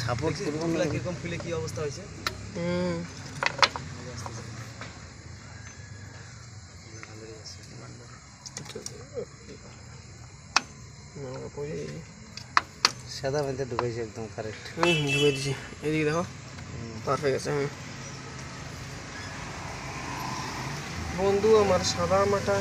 support করব না কিরকম ফিলে কি অবস্থা হয়েছে সাদা মধ্যে ঢুকাইছে একদম কারেক্ট ঢুকাই দিছি এদিকে দেখো পারফেক্ট আছে বন্ধু আমার সাদা মাটা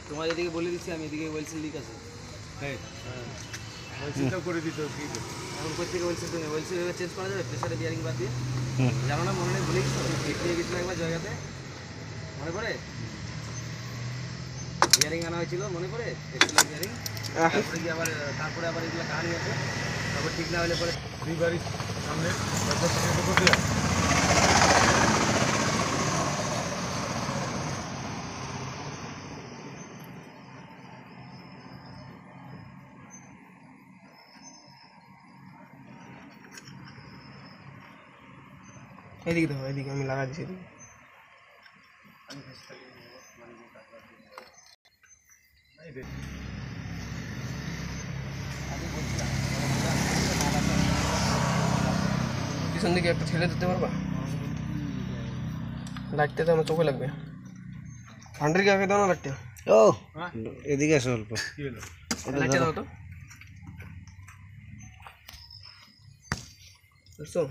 তোমার এদিকে বলে দিচ্ছি আমি এদিকে বলছি লিক আছে হ্যাঁ বলছি তো করে দিতে কি এখন কোথা থেকে বলছি তুমি বলছি চেঞ্জ করা যাবে প্রেসারে বিয়ারিং বাদ দিয়ে জানো না মনে নেই ভুলে গেছো নিয়ে গেছিল একবার জায়গাতে মনে পড়ে বিয়ারিং আনা হয়েছিল মনে পড়ে এক্সট্রা বিয়ারিং তারপরে আবার এগুলো কাহানি আছে তারপর ঠিক না হলে পরে দুই বাড়ির সামনে এদিকে দেখো এদিকে আমি লাগা দিচ্ছি পিছন দিকে একটা ঠেলে দিতে পারবা লাইটটা তো আমার চোখে লাগবে হান্ড্রেড আগে দাও না লাইটটা ও এদিকে আসো অল্প লাইটটা দাও তো বুঝছো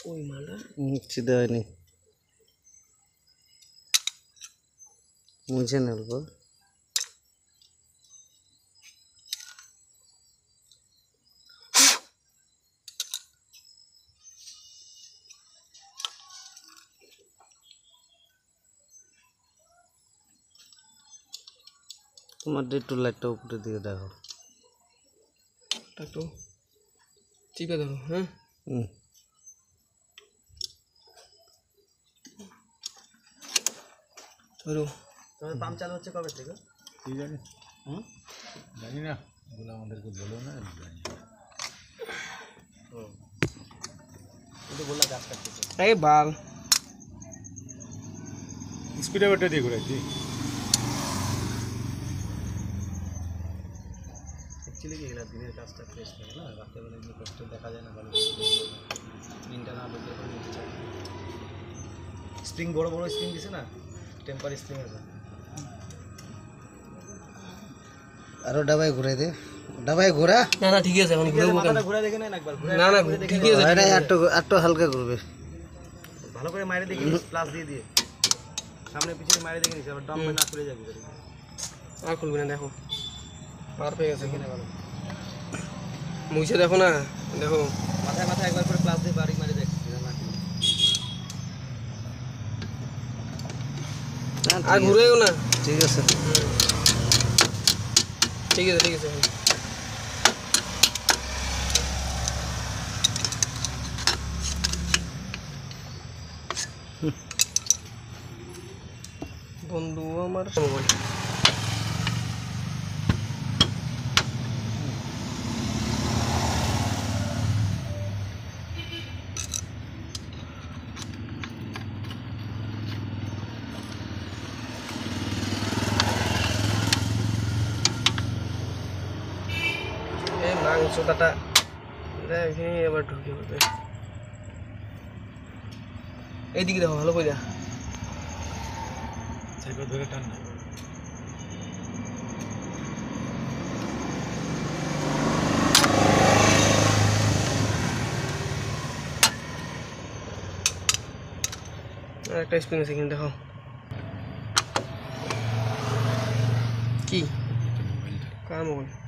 ওই মালা সিধা হয়নি মুছে না অল্প তোমার একটু লাইটটা উপরের দিকে দেখো একটু চিপে ধরো হ্যাঁ ধরো তোমার পাম্প চালু হচ্ছে কবে থেকে কি জানি জানি না ওগুলো আমাদেরকে বলো না জানি কিন্তু বললাম গাছ কাটতেছে এই বাল স্পিডে বেটে দিয়ে ঘুরাইছি অ্যাকচুয়ালি কি এগুলো দিনের কাজটা ফ্রেশ থাকে না রাত্রেবেলা এগুলো কষ্ট দেখা যায় না ভালো স্প্রিংটা না ঢুকলে নিতে চাই স্প্রিং বড় বড় স্প্রিং দিছে না টেম্পার স্প্রিং আছে আরো ডাবায় ঘুরাই দে ডাবায় ঘোরা না না ঠিক আছে এখন ঘুরবো কেন ঘুরা দেখে না একবার না না ঠিক আছে আরে একটু হালকা ঘুরবে ভালো করে মাইরে দেখে প্লাস দিয়ে দিয়ে সামনে পিছনে মাইরে দেখে নিস আবার ডম না চলে যাবে আর খুলবে না দেখো পার পেয়ে গেছে কিনা ভালো মুছে দেখো না দেখো মাথায় মাথায় একবার করে প্লাস দিয়ে বাড়ি মারে দেখ আর ঘুরেও না ঠিক আছে ঠিক আছে ঠিক আছে বন্ধু আমার মোবাইল মাংসটা দেখি এবার ঢুকে পড়বে এইদিকে দেখো ভালো করে ধরে টান না একটা স্প্রিং আছে কিন্তু দেখো কি কার মোবাইল